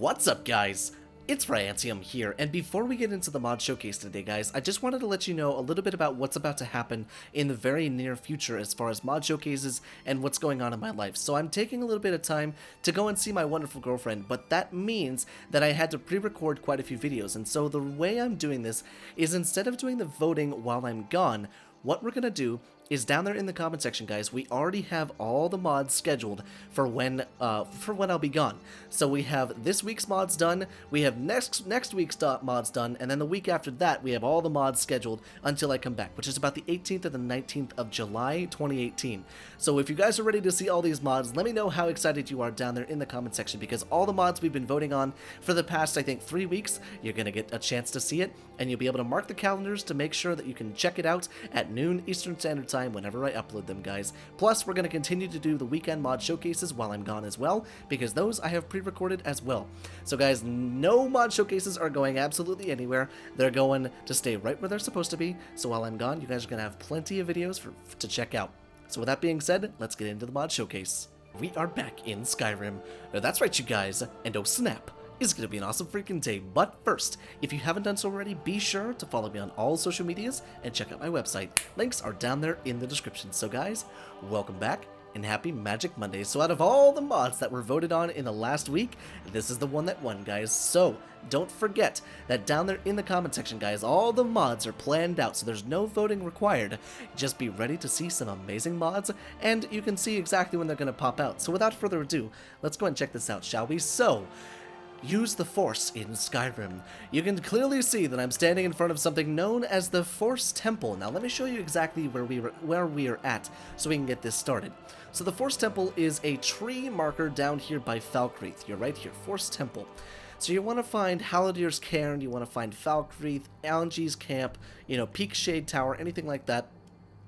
What's up, guys? It's Ragnarok here, and before we get into the mod showcase today, guys, I just wanted to let you know a little bit about what's about to happen in the very near future as far as mod showcases and what's going on in my life. So I'm taking a little bit of time to go and see my wonderful girlfriend, but that means that I had to pre-record quite a few videos, and so the way I'm doing this is instead of doing the voting while I'm gone, what we're going to do is down there in the comment section, guys, we already have all the mods scheduled for when I'll be gone. So we have this week's mods done, we have next week's mods done, and then the week after that we have all the mods scheduled until I come back, which is about the 18th and the 19th of July 2018. So if you guys are ready to see all these mods, let me know how excited you are down there in the comment section, because all the mods we've been voting on for the past, I think, 3 weeks, you're going to get a chance to see it, and you'll be able to mark the calendars to make sure that you can check it out at noon Eastern Standard Time whenever I upload them, guys. Plus, we're going to continue to do the weekend mod showcases while I'm gone as well, because those I have pre-recorded as well. So guys, no mod showcases are going absolutely anywhere. They're going to stay right where they're supposed to be, so while I'm gone, you guys are going to have plenty of videos to check out. So with that being said, let's get into the mod showcase. We are back in Skyrim. That's right, you guys, and oh snap, it's going to be an awesome freaking day. But first, if you haven't done so already, be sure to follow me on all social medias and check out my website. Links are down there in the description. So guys, welcome back and happy Magic Monday. So out of all the mods that were voted on in the last week, this is the one that won, guys. So don't forget that down there in the comment section, guys, all the mods are planned out, so there's no voting required. Just be ready to see some amazing mods, and you can see exactly when they're going to pop out. So without further ado, let's go and check this out, shall we? So use the Force in Skyrim. You can clearly see that I'm standing in front of something known as the Force Temple. Now let me show you exactly where we are at so we can get this started. So the Force Temple is a tree marker down here by Falkreath. You're right here, Force Temple. So you want to find Haldir's Cairn, you want to find Falkreath, Algi's Camp, you know, Peak Shade Tower, anything like that.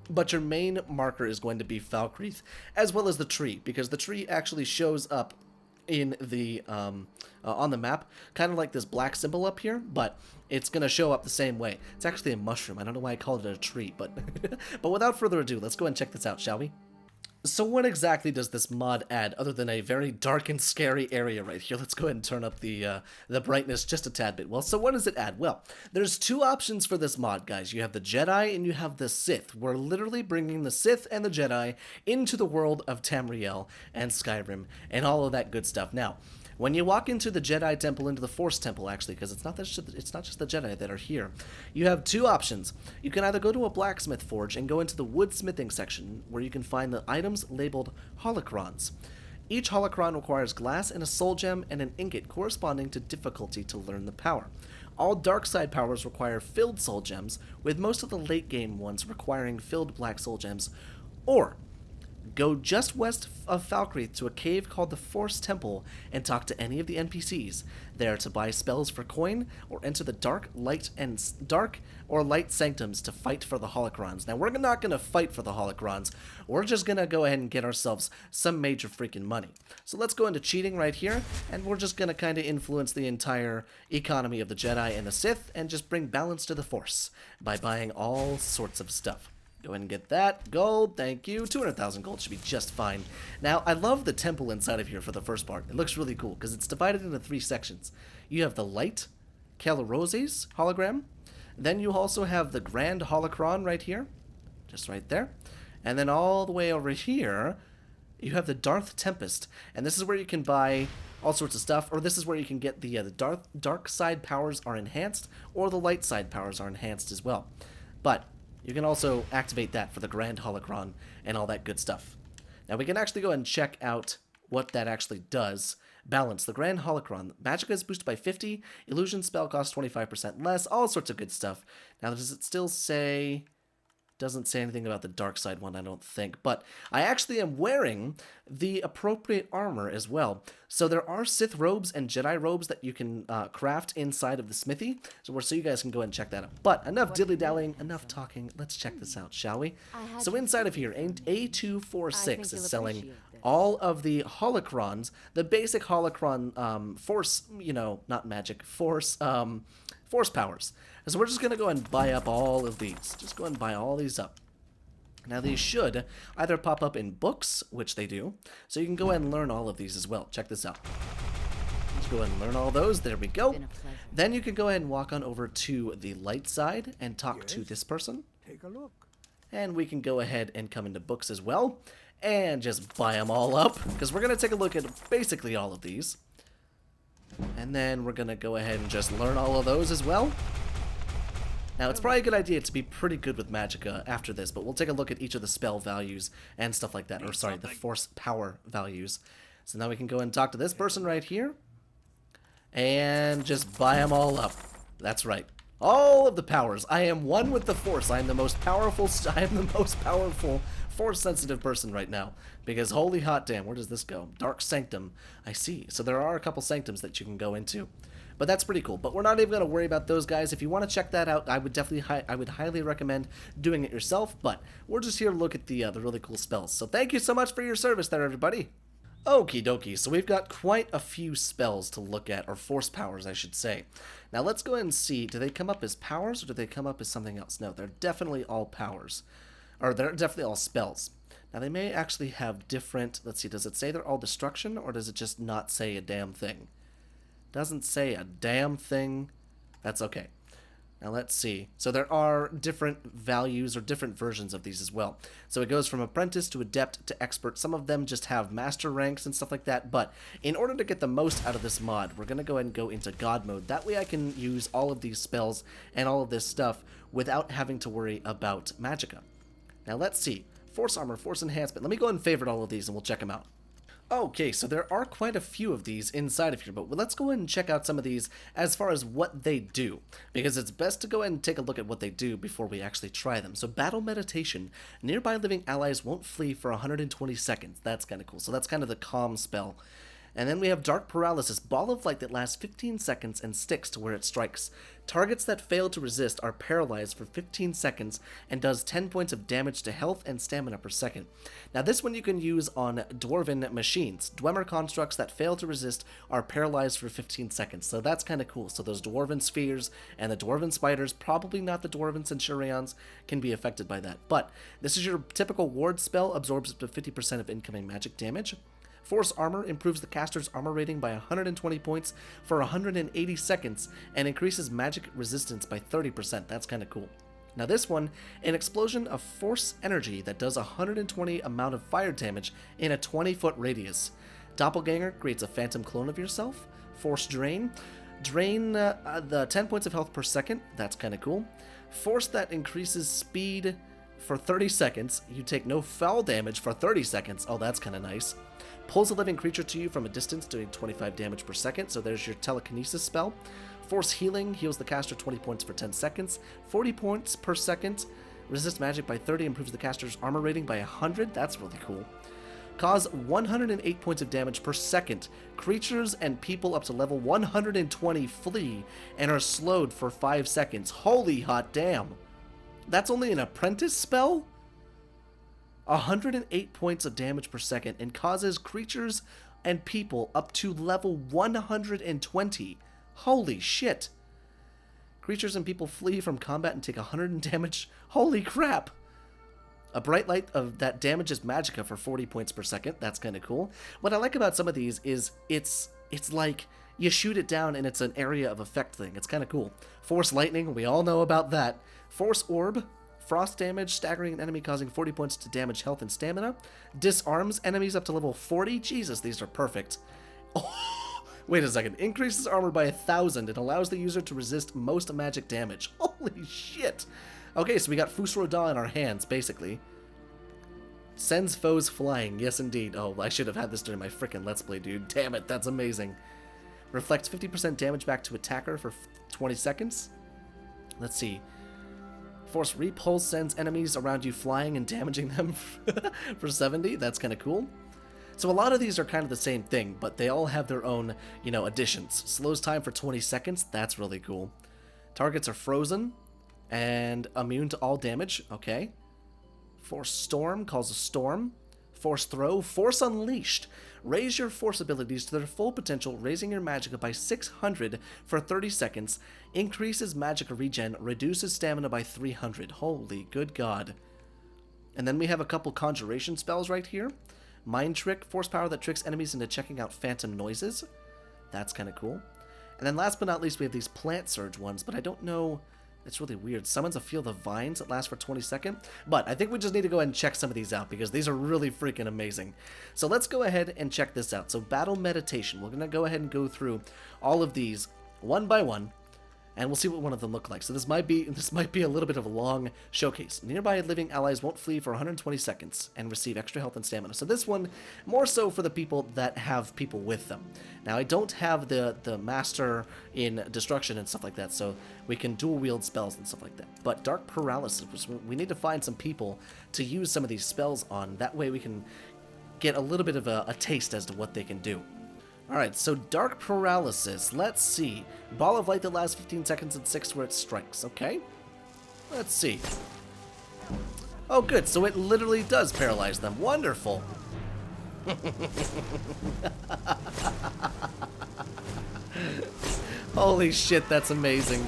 But your main marker is going to be Falkreath, as well as the tree, because the tree actually shows up in the on the map, kind of like this black symbol up here, but it's gonna show up the same way. It's actually a mushroom. I don't know why I called it a tree, but but without further ado, let's go and check this out, shall we? So what exactly does this mod add other than a very dark and scary area right here? Let's go ahead and turn up the brightness just a tad bit. Well, so what does it add? Well, there's two options for this mod, guys. You have the Jedi and you have the Sith. We're literally bringing the Sith and the Jedi into the world of Tamriel and Skyrim and all of that good stuff. Now, when you walk into the Jedi Temple, into the Force Temple, actually, because it's not just the Jedi that are here, you have two options. You can either go to a blacksmith forge and go into the woodsmithing section, where you can find the items labeled Holocrons. Each Holocron requires glass and a soul gem and an ingot corresponding to difficulty to learn the power. All dark side powers require filled soul gems, with most of the late game ones requiring filled black soul gems. Or go just west of Falkreath to a cave called the Force Temple and talk to any of the NPCs there to buy spells for coin, or enter the dark or light sanctums to fight for the Holocrons. Now, we're not going to fight for the Holocrons. We're just going to go ahead and get ourselves some major freaking money. So let's go into cheating right here, and we're just going to kind of influence the entire economy of the Jedi and the Sith and just bring balance to the Force by buying all sorts of stuff. Go ahead and get that. Gold, thank you. 200,000 gold should be just fine. Now, I love the temple inside of here for the first part. It looks really cool because it's divided into 3 sections. You have the Light Caloroses hologram. Then you also have the Grand Holocron right here. Just right there. And then all the way over here, you have the Darth Tempest. And this is where you can buy all sorts of stuff. Or this is where you can get the dark side powers are enhanced, or the light side powers are enhanced as well. But you can also activate that for the Grand Holocron and all that good stuff. Now we can actually go and check out what that actually does. Balance. The Grand Holocron. Magic is boosted by 50. Illusion spell costs 25% less. All sorts of good stuff. Now does it still say... Doesn't say anything about the dark side one, I don't think. But I actually am wearing the appropriate armor as well. So there are Sith robes and Jedi robes that you can craft inside of the smithy. So you guys can go ahead and check that out. But enough dilly-dallying, enough talking. Let's check this out, shall we? So inside of here, A246 is selling all of the Holocrons, the basic Holocron force, you know, not magic, force powers. So we're just going to go and buy up all of these. Just go and buy all these up. Now these should either pop up in books, which they do, so you can go ahead and learn all of these as well. Check this out. Let's go ahead and learn all those. There we go. Then you can go ahead and walk on over to the light side and talk to this person. Take a look. And we can go ahead and come into books as well and just buy them all up, because we're going to take a look at basically all of these. And then we're going to go ahead and just learn all of those as well. Now, it's probably a good idea to be pretty good with Magicka after this, but we'll take a look at each of the spell values and stuff like that. Or, sorry, the force power values. So now we can go and talk to this person right here. And just buy them all up. That's right. All of the powers. I am one with the force. I am the most powerful force-sensitive person right now. Because holy hot damn, where does this go? Dark Sanctum. I see. So there are a couple Sanctums that you can go into. But that's pretty cool. But we're not even going to worry about those guys. If you want to check that out, I would definitely, I would highly recommend doing it yourself. But we're just here to look at the really cool spells. So thank you so much for your service there, everybody. Okie dokie. So we've got quite a few spells to look at, or force powers, I should say. Now let's go ahead and see. Do they come up as powers, or do they come up as something else? No, they're definitely all powers. Or they're definitely all spells. Now they may actually have different, let's see, does it say they're all destruction, or does it just not say a damn thing? Doesn't say a damn thing. That's okay. Now let's see. So there are different values or different versions of these as well. So it goes from apprentice to adept to expert. Some of them just have master ranks and stuff like that. But in order to get the most out of this mod, we're going to go ahead and go into God mode. That way I can use all of these spells and all of this stuff without having to worry about Magicka. Now let's see. Force armor, force enhancement. Let me go ahead and favorite all of these and we'll check them out. Okay, so there are quite a few of these inside of here, but let's go ahead and check out some of these as far as what they do, because it's best to go ahead and take a look at what they do before we actually try them. So battle meditation, nearby living allies won't flee for 120 seconds. That's kind of cool. So that's kind of the calm spell. And then we have Dark Paralysis, ball of light that lasts 15 seconds and sticks to where it strikes. Targets that fail to resist are paralyzed for 15 seconds and does 10 points of damage to health and stamina per second. Now this one you can use on Dwarven machines. Dwemer constructs that fail to resist are paralyzed for 15 seconds, so that's kind of cool. So those Dwarven spheres and the Dwarven spiders, probably not the Dwarven centurions, can be affected by that. But this is your typical ward spell, absorbs up to 50% of incoming magic damage. Force Armor improves the caster's armor rating by 120 points for 180 seconds and increases magic resistance by 30%. That's kind of cool. Now this one, an explosion of force energy that does 120 amount of fire damage in a 20-foot radius. Doppelganger creates a phantom clone of yourself. Force Drain. Drain the 10 points of health per second. That's kind of cool. Force that increases speed for 30 seconds. You take no fall damage for 30 seconds. Oh, that's kind of nice. Pulls a living creature to you from a distance, doing 25 damage per second. So there's your telekinesis spell. Force Healing heals the caster 20 points for 10 seconds. 40 points per second. Resist magic by 30, improves the caster's armor rating by 100. That's really cool. Cause 108 points of damage per second. Creatures and people up to level 120 flee and are slowed for 5 seconds. Holy hot damn. That's only an apprentice spell? 108 points of damage per second and causes creatures and people up to level 120. Holy shit. Creatures and people flee from combat and take 100 damage. Holy crap. A bright light of that damages Magicka for 40 points per second. That's kind of cool. What I like about some of these is it's like you shoot it down and it's an area of effect thing. It's kind of cool. Force Lightning, we all know about that. Force Orb. Frost damage, staggering an enemy causing 40 points to damage health and stamina. Disarms enemies up to level 40. Jesus, these are perfect. Oh, wait a second. Increases armor by 1,000 and allows the user to resist most magic damage. Holy shit. Okay, so we got Fus Roda in our hands, basically. Sends foes flying. Yes, indeed. Oh, I should have had this during my frickin' Let's Play, dude. Damn it, that's amazing. Reflects 50% damage back to attacker for 20 seconds. Let's see. Force Repulse sends enemies around you flying and damaging them for 70. That's kind of cool. So a lot of these are kind of the same thing, but they all have their own, additions. Slows time for 20 seconds. That's really cool. Targets are frozen and immune to all damage. Okay. Force Storm calls a storm. Force Throw. Force Unleashed. Raise your force abilities to their full potential, raising your Magicka by 600 for 30 seconds. Increases Magicka regen, reduces stamina by 300. Holy good god. And then we have a couple conjuration spells right here. Mind Trick, force power that tricks enemies into checking out phantom noises. That's kind of cool. And then last but not least, we have these plant surge ones, but I don't know. It's really weird. Summons a field of vines that lasts for 20 seconds. But I think we just need to go ahead and check some of these out because these are really freaking amazing. So let's go ahead and check this out. So battle meditation. We're going to go ahead and go through all of these one by one. And we'll see what one of them look like. So this might be a little bit of a long showcase. Nearby living allies won't flee for 120 seconds and receive extra health and stamina. So this one, more so for the people that have people with them. Now, I don't have the master in destruction and stuff like that, so we can dual wield spells and stuff like that. But Dark Paralysis, we need to find some people to use some of these spells on. That way we can get a little bit of a taste as to what they can do. Alright, so Dark Paralysis. Let's see. Ball of light that lasts 15 seconds and 6 where it strikes. Okay. Let's see. Oh, good. So it literally does paralyze them. Wonderful. Holy shit, that's amazing.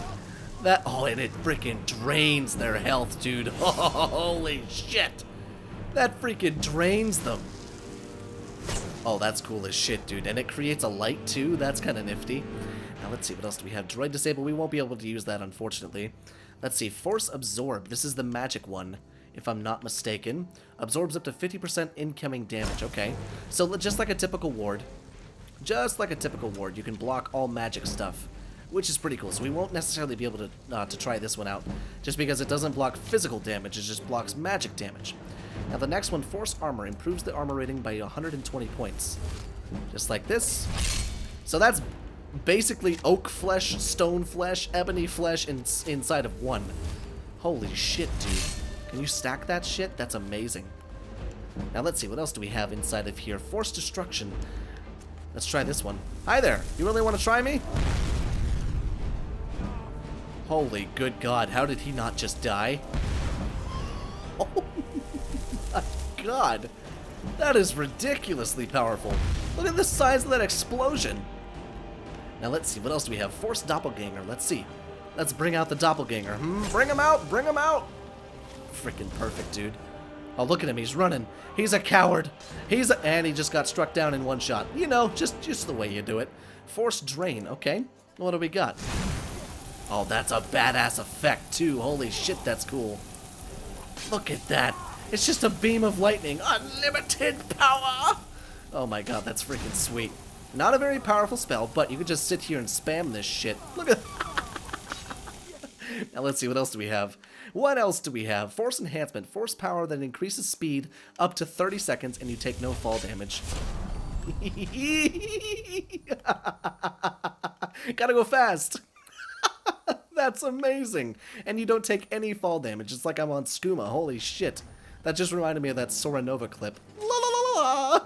And it freaking drains their health, dude. Holy shit. That freaking drains them. Oh, that's cool as shit, dude. And it creates a light, too. That's kind of nifty. Now, let's see. What else do we have? Droid Disable. We won't be able to use that, unfortunately. Let's see. Force Absorb. This is the magic one, if I'm not mistaken. Absorbs up to 50% incoming damage. Okay. So, just like a typical ward. Just like a typical ward. You can block all magic stuff, which is pretty cool. So, we won't necessarily be able to try this one out, just because it doesn't block physical damage. It just blocks magic damage. Now the next one, Force Armor, improves the armor rating by 120 points. Just like this. So that's basically oak flesh, stone flesh, ebony flesh inside of one. Holy shit, dude. Can you stack that shit? That's amazing. Now let's see, what else do we have inside of here? Force Destruction. Let's try this one. Hi there, you really want to try me? Holy good God, how did he not just die? Oh my God, that is ridiculously powerful. Look at the size of that explosion. Now let's see, what else do we have? Force Doppelganger, let's see. Let's bring out the Doppelganger. Bring him out, bring him out. Freaking perfect, dude. Oh, look at him, he's running. He's a coward. And he just got struck down in one shot. You know, just the way you do it. Force Drain, okay. What do we got? Oh, that's a badass effect, too. Holy shit, that's cool. Look at that. It's just a beam of lightning. Unlimited power! Oh my God, that's freaking sweet. Not a very powerful spell, but you could just sit here and spam this shit. Look at Now let's see, what else do we have? What else do we have? Force Enhancement. Force power that increases speed up to 30 seconds and you take no fall damage. Gotta go fast. That's amazing. And you don't take any fall damage. It's like I'm on skooma. Holy shit. That just reminded me of that Sora Nova clip. La la la la.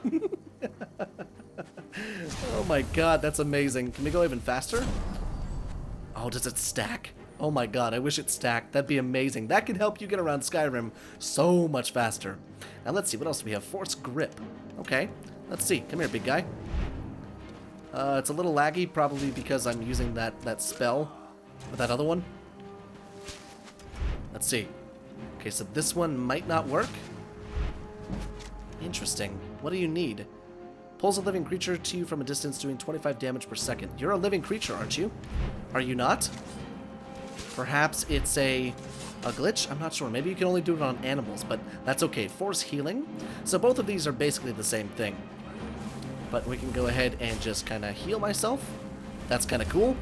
Oh my God, that's amazing. Can we go even faster? Oh, does it stack? Oh my God, I wish it stacked. That'd be amazing. That could help you get around Skyrim so much faster. Now let's see, what else do we have? Force Grip. Okay, let's see. Come here, big guy. It's a little laggy, probably because I'm using that spell with that other one. Let's see. Okay, so this one might not work. Interesting. What do you need? Pulls a living creature to you from a distance, doing 25 damage per second. You're a living creature, aren't you? Are you not? Perhaps it's a glitch? I'm not sure. Maybe you can only do it on animals, but that's okay. Force Healing. So both of these are basically the same thing. But we can go ahead and just kind of heal myself. That's kind of cool.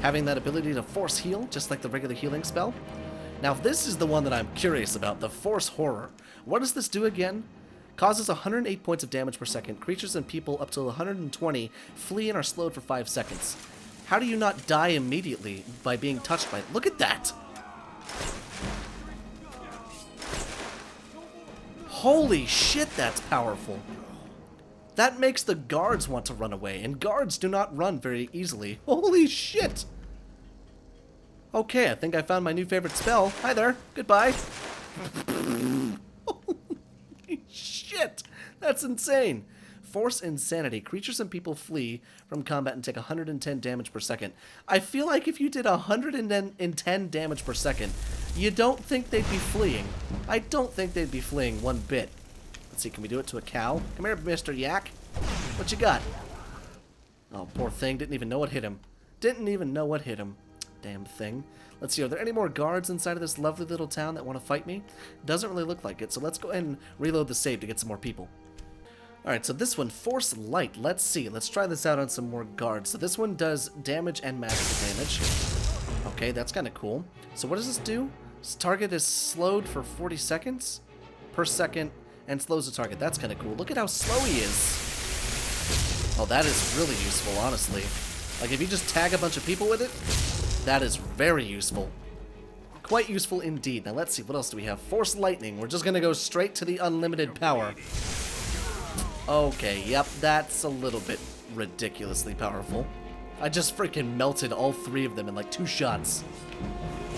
Having that ability to force heal, just like the regular healing spell. Now, this is the one that I'm curious about, the Force Horror. What does this do again? Causes 108 points of damage per second. Creatures and people up to 120 flee and are slowed for 5 seconds. How do you not die immediately by being touched by it? Look at that! Holy shit, that's powerful. That makes the guards want to run away, and guards do not run very easily. Holy shit! Okay, I think I found my new favorite spell. Hi there. Goodbye. Holy shit! That's insane. Force Insanity. Creatures and people flee from combat and take 110 damage per second. I feel like if you did 110 damage per second, you don't think they'd be fleeing. I don't think they'd be fleeing one bit. Let's see, can we do it to a cow? Come here, Mr. Yak. What you got? Oh, poor thing. Didn't even know what hit him. Didn't even know what hit him. Damn thing. Let's see, are there any more guards inside of this lovely little town that want to fight me? Doesn't really look like it, so let's go ahead and reload the save to get some more people. Alright, so this one, Force Light. Let's see. Let's try this out on some more guards. So this one does damage and magical damage. Okay, that's kind of cool. So what does this do? This target is slowed for 40 seconds per second and slows the target. That's kind of cool. Look at how slow he is. Oh, that is really useful, honestly. Like, if you just tag a bunch of people with it, that is very useful. Quite useful indeed. Now, let's see. What else do we have? Force Lightning. We're just going to go straight to the unlimited power. Okay, yep, that's a little bit ridiculously powerful. I just freaking melted all three of them in like 2 shots.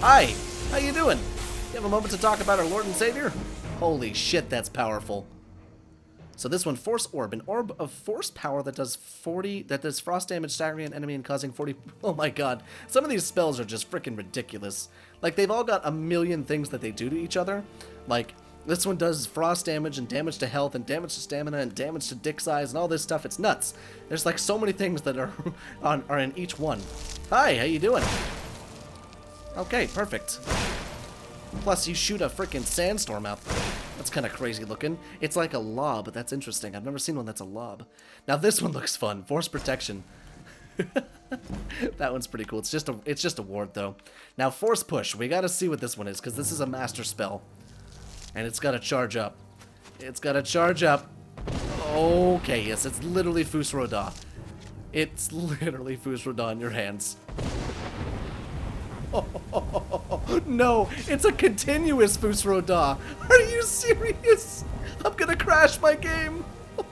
Hi, how you doing? You have a moment to talk about our Lord and Savior? Holy shit, that's powerful. So this one, Force Orb, an orb of force power that does frost damage, staggering an enemy and causing 40. Oh my god, some of these spells are just freaking ridiculous. Like, they've all got a million things that they do to each other. Like, this one does frost damage and damage to health and damage to stamina and damage to dick size and all this stuff. It's nuts. There's like so many things that are are in each one. Hi, how you doing? Okay, perfect. Plus, you shoot a freaking sandstorm out there. That's kind of crazy looking. It's like a lob, but that's interesting. I've never seen one that's a lob. Now this one looks fun. Force Protection. That one's pretty cool. It's just a ward though. Now Force Push. We got to see what this one is because this is a master spell. And it's got to charge up. It's got to charge up. Okay, yes, it's literally Fus Roda. It's literally Fus Roda in your hands. Oh, no, it's a continuous Fus Roda. Are you serious? I'm gonna crash my game.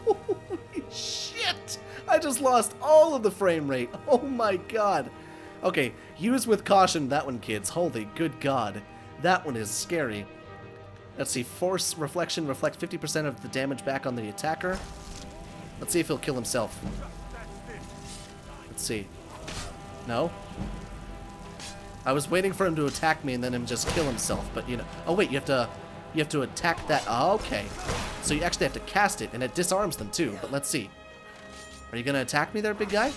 Holy shit. I just lost all of the frame rate. Oh my god. Okay, use with caution that one, kids. Holy good god. That one is scary. Let's see, Force Reflection, reflect 50% of the damage back on the attacker. Let's see if he'll kill himself. Let's see. No? I was waiting for him to attack me and then him just kill himself, but you know. Oh wait, you have to attack that. Oh, okay. So you actually have to cast it and it disarms them too, but let's see. Are you gonna attack me there, big guy?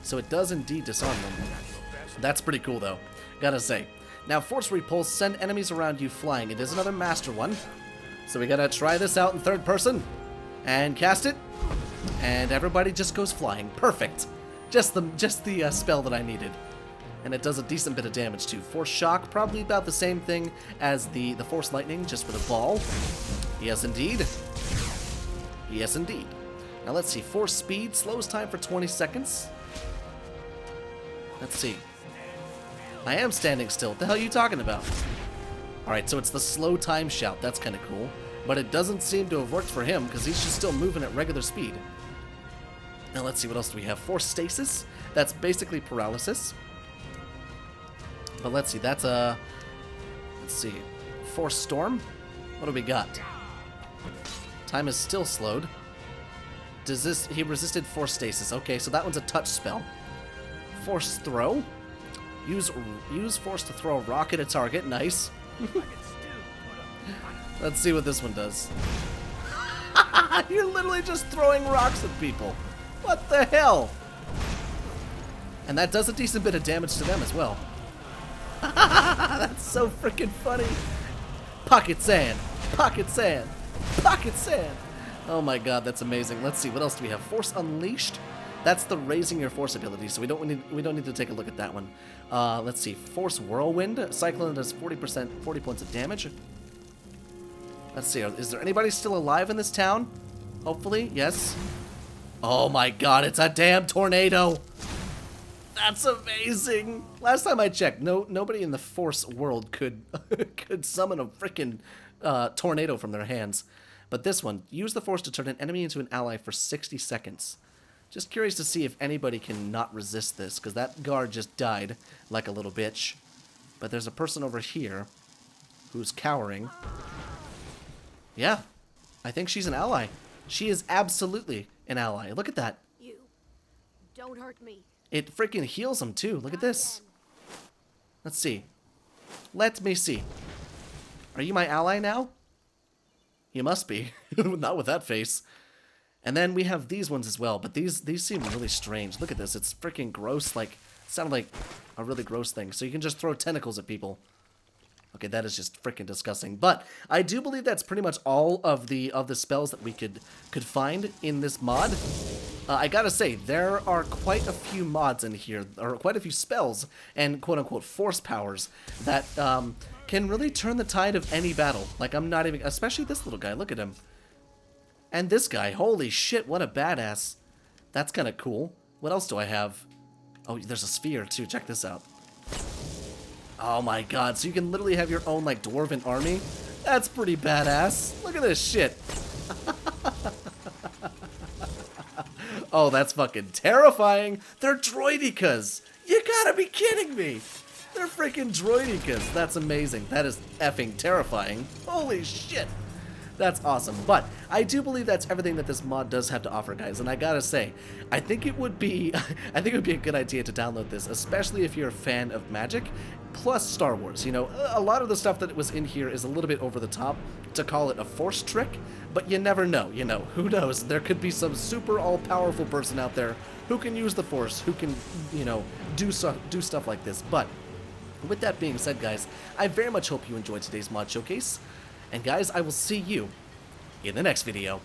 So it does indeed disarm them. That's pretty cool though, gotta say. Now, Force Repulse, send enemies around you flying. It is another master one. So we gotta try this out in third person. And cast it. And everybody just goes flying. Perfect. Just the spell that I needed. And it does a decent bit of damage too. Force Shock, probably about the same thing as the Force Lightning, just with a ball. Yes, indeed. Yes, indeed. Now let's see. Force Speed, slows time for 20 seconds. Let's see. I am standing still. What the hell are you talking about? Alright, so it's the slow time shout. That's kind of cool. But it doesn't seem to have worked for him because he's just still moving at regular speed. Now let's see, what else do we have? Force Stasis. That's basically Paralysis. But let's see, that's a... Let's see. Force Storm. What do we got? Time is still slowed. Does this... He resisted Force Stasis. Okay, so that one's a touch spell. Force Throw. Use Force to throw a rock at a target. Nice. Let's see what this one does. You're literally just throwing rocks at people. What the hell? And that does a decent bit of damage to them as well. That's so freaking funny. Pocket sand. Pocket sand. Pocket sand. Oh my god, that's amazing. Let's see, what else do we have? Force Unleashed. That's the raising your force ability, so we don't need to take a look at that one. Let's see. Force Whirlwind. Cyclone does 40 points of damage. Let's see. Is there anybody still alive in this town? Hopefully, yes. Oh my god, it's a damn tornado. That's amazing. Last time I checked, nobody in the Force world could could summon a freaking tornado from their hands. But this one, use the Force to turn an enemy into an ally for 60 seconds. Just curious to see if anybody can not resist this, because that guard just died like a little bitch. But there's a person over here who's cowering. Yeah, I think she's an ally. She is absolutely an ally. Look at that. You don't hurt me. It freaking heals him too. Look at this. Let's see. Let me see. Are you my ally now? You must be. Not with that face. And then we have these ones as well, but these seem really strange. Look at this. It's freaking gross. Like, sounded like a really gross thing. So you can just throw tentacles at people. Okay, that is just freaking disgusting. But I do believe that's pretty much all of the spells that we could find in this mod. I gotta say, there are quite a few mods in here, or quite a few spells and quote-unquote force powers that can really turn the tide of any battle. Like, I'm not even... Especially this little guy, look at him. And this guy, holy shit, what a badass. That's kind of cool. What else do I have? Oh, there's a sphere too, check this out. Oh my god, so you can literally have your own, like, dwarven army? That's pretty badass. Look at this shit. Oh, that's fucking terrifying. They're droidicas. You gotta be kidding me. They're freaking droidicas. That's amazing. That is effing terrifying. Holy shit. That's awesome. But I do believe that's everything that this mod does have to offer, guys. And I gotta say, I think it would be a good idea to download this, especially if you're a fan of magic, plus Star Wars. You know, a lot of the stuff that was in here is a little bit over the top to call it a force trick, but you never know, you know, who knows? There could be some super all-powerful person out there who can use the force, who can, you know, do stuff like this. But with that being said, guys, I very much hope you enjoyed today's mod showcase. And guys, I will see you in the next video.